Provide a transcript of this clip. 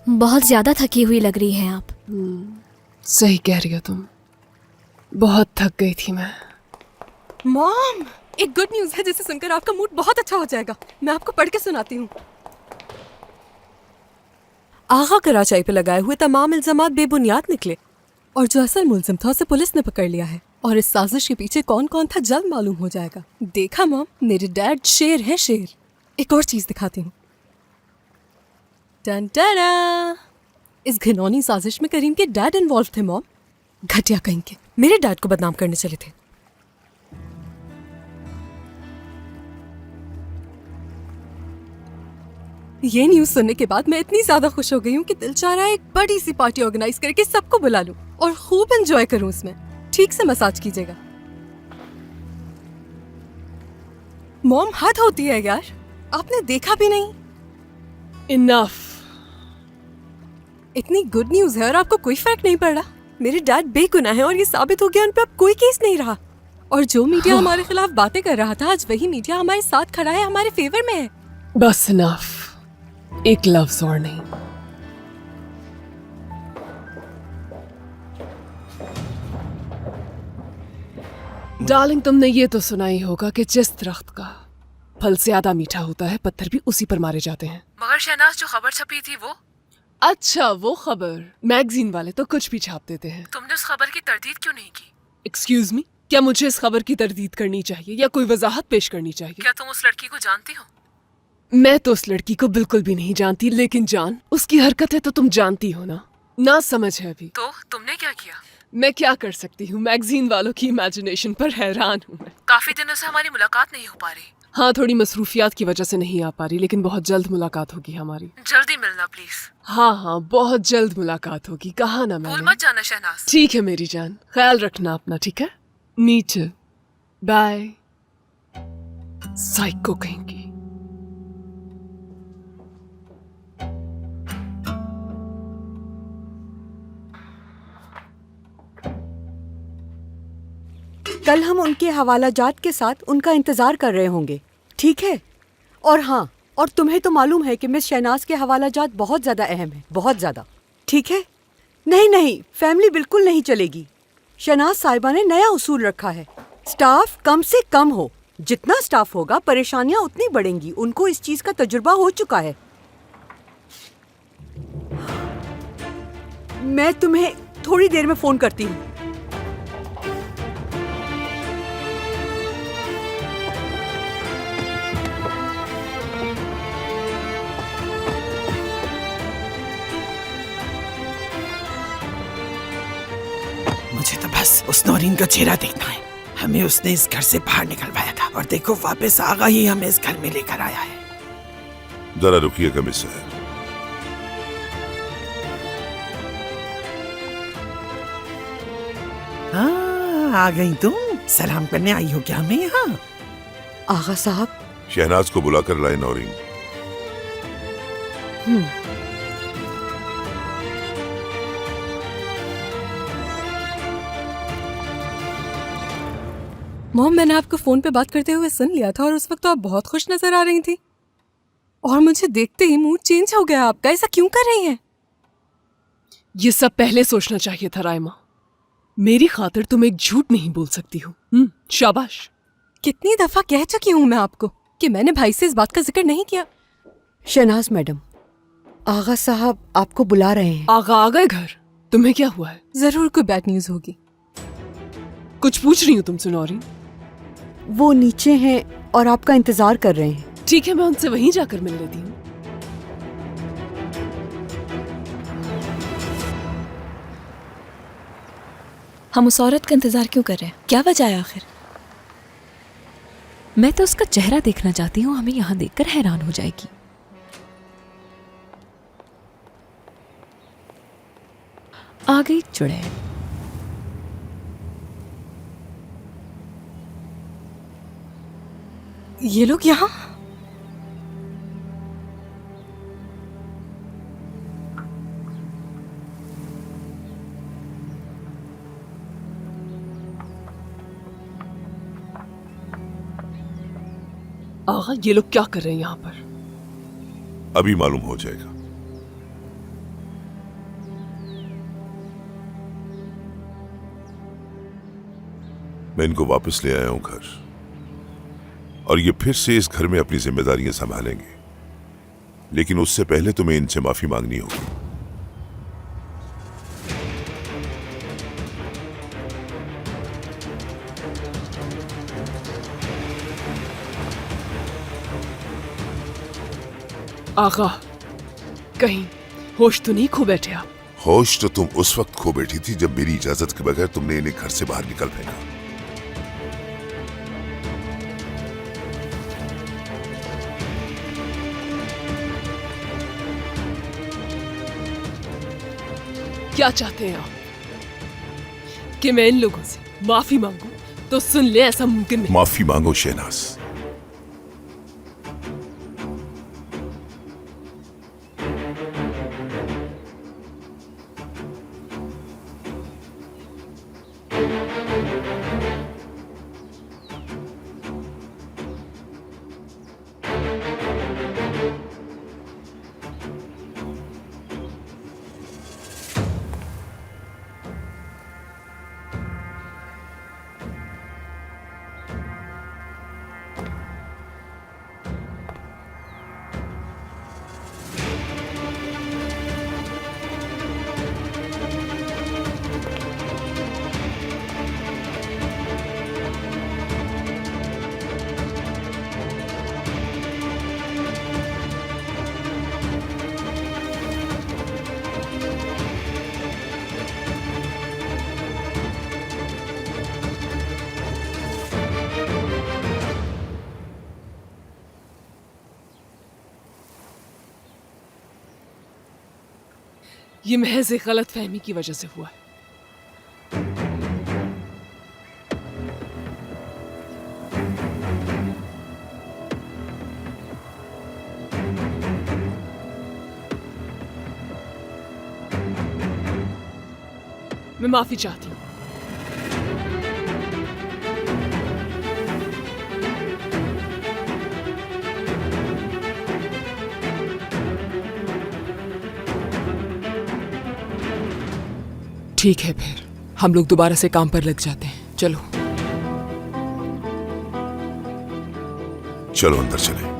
बहुत ज्यादा थकी हुई लग रही हैं आप। सही कह रही हो तुम, बहुत थक गई थी मैं। मॉम, एक गुड न्यूज़ है जिसे सुनकर आपका मूड बहुत अच्छा हो जाएगा। मैं आपको पढ़ के सुनाती हूँ। आगा कराचाई पे लगाए हुए तमाम इल्जामात बेबुनियाद निकले और जो असल मुलजिम था उसे पुलिस ने पकड़ लिया है। और इस साजिश के पीछे कौन कौन था जल्द मालूम हो जाएगा। देखा मॉम, मेरे डैड शेर है शेर। एक और चीज दिखाती हूँ। टन टना! इस घिनौनी साजिश में करीम के डैड इन्वॉल्व थे मॉम। घटिया कहीं के, मेरे डैड को बदनाम करने चले थे। ये न्यूज़ सुनने के बाद मैं इतनी ज्यादा खुश हो गई हूँ कि दिल चाह रहा है एक बड़ी सी पार्टी ऑर्गेनाइज करके सबको बुला लूं और खूब एंजॉय करूं उसमें। ठीक से मसाज कीजिएगा। मॉम, हद होती है यार, आपने देखा भी नहीं। इनफ। इतनी गुड न्यूज़ है और आपको कोई फर्क नहीं पड़ रहा। मेरे डैड बेगुनाह हैं और ये साबित हो गया उन पे अब कोई केस नहीं रहा। और जो मीडिया हमारे खिलाफ बातें कर रहा था, आज वही मीडिया हमारे साथ खड़ा है, हमारे फेवर में है। बस इनफ, एक लफ्ज और नहीं। डार्लिंग, तुमने ये तो सुना ही होगा कि जिस दरख्त का फल ज्यादा मीठा होता है, पत्थर भी उसी पर मारे जाते हैं। मगर शहनाज, जो खबर छपी थी वो? अच्छा, वो खबर। मैगजीन वाले तो कुछ भी छाप देते हैं। तुमने उस खबर की तरदीद क्यों नहीं की? एक्सक्यूज मी, क्या मुझे इस खबर की तरदीद करनी चाहिए या कोई वजाहत पेश करनी चाहिए? क्या तुम उस लड़की को जानती हो? मैं तो उस लड़की को बिल्कुल भी नहीं जानती, लेकिन जान, उसकी हरकतें तो तुम जानती हो ना। ना समझ है अभी। तो तुमने क्या किया? मैं क्या कर सकती हूँ, मैगजीन वालों की इमेजिनेशन पर हैरान हूँ मैं। काफी दिनों से हमारी मुलाकात नहीं हो पा रही। हाँ, थोड़ी मसरूफियात की वजह से नहीं आ पा रही, लेकिन बहुत जल्द मुलाकात होगी हमारी। जल्दी मिलना प्लीज। हाँ हाँ, बहुत जल्द मुलाकात होगी, कहा ना भूल मैंने। मत जाना शहनाज। ठीक है मेरी जान, ख्याल रखना अपना, ठीक है? नीचे बाय। साइको कहेंगी। कल हम उनके हवालाजात के साथ उनका इंतजार कर रहे होंगे, ठीक है? और हाँ, और तुम्हें तो मालूम है कि मिस शहनाज के हवालाजात बहुत ज्यादा अहम है, बहुत ज्यादा, ठीक है? नहीं नहीं, फैमिली बिल्कुल नहीं चलेगी। शहनाज साहिबा ने नया उसूल रखा है, स्टाफ कम से कम हो। जितना स्टाफ होगा परेशानियां उतनी बढ़ेंगी। उनको इस चीज का तजुर्बा हो चुका है। मैं तुम्हें थोड़ी देर में फोन करती हूँ। मुझे तो बस उस नौरीन का चेहरा देखना है। हमें उसने इस घर से बाहर निकलवाया था और देखो वापस आगा ही हमें इस घर में लेकर आया है। जरा रुकिए कमिश्नर। हाँ, आ गई तुम। सलाम करने आई हो क्या हमें यहाँ? आगा साहब, शहनाज को बुलाकर लाए नौरीन। मॉम, मैंने आपको फोन पे बात करते हुए सुन लिया था और उस वक्त तो आप बहुत खुश नजर आ रही थी और मुझे देखते ही मूड चेंज हो गया आपका। ऐसा क्यों कर रही हैं? ये सब पहले सोचना चाहिए था राइमा। मेरी खातिर तुम एक झूठ नहीं बोल सकती हो। शाबाश। कितनी दफा कह चुकी हूँ मैं आपको कि मैंने भाई से इस बात का जिक्र नहीं किया। शहनाज मैडम, आगा साहब आपको बुला रहे हैं। आगा आ गए घर? तुम्हें क्या हुआ है? जरूर कोई बैड न्यूज होगी। कुछ पूछ रही हूँ तुमसे नौरीन? वो नीचे हैं और आपका इंतजार कर रहे हैं। ठीक है, मैं उनसे वहीं जाकर मिल लेती हूँ। हम उस औरत का इंतजार क्यों कर रहे हैं? क्या वजह है आखिर? मैं तो उसका चेहरा देखना चाहती हूँ, हमें यहाँ देखकर हैरान हो जाएगी। आ गई चुड़ैल। ये लोग यहाँ? आगा, ये लोग क्या कर रहे हैं यहाँ पर? अभी मालूम हो जाएगा। मैं इनको वापस ले आया हूं घर, और ये फिर से इस घर में अपनी जिम्मेदारियां संभालेंगे, लेकिन उससे पहले तुम्हें इनसे माफी मांगनी होगी। आगा, कहीं होश तो नहीं खो बैठे आप? होश तो तुम उस वक्त खो बैठी थी जब मेरी इजाजत के बगैर तुमने इन्हें घर से बाहर निकल फेंका। क्या चाहते हैं आप? कि मैं इन लोगों से माफी मांगू? तो सुन ले, ऐसा मुमकिन नहीं। माफी मांगो शहनाज। ये महज एक गलत फहमी की वजह से हुआ है। मैं माफी चाहती हूँ। ठीक है, फिर हम लोग दोबारा से काम पर लग जाते हैं। चलो चलो अंदर चले।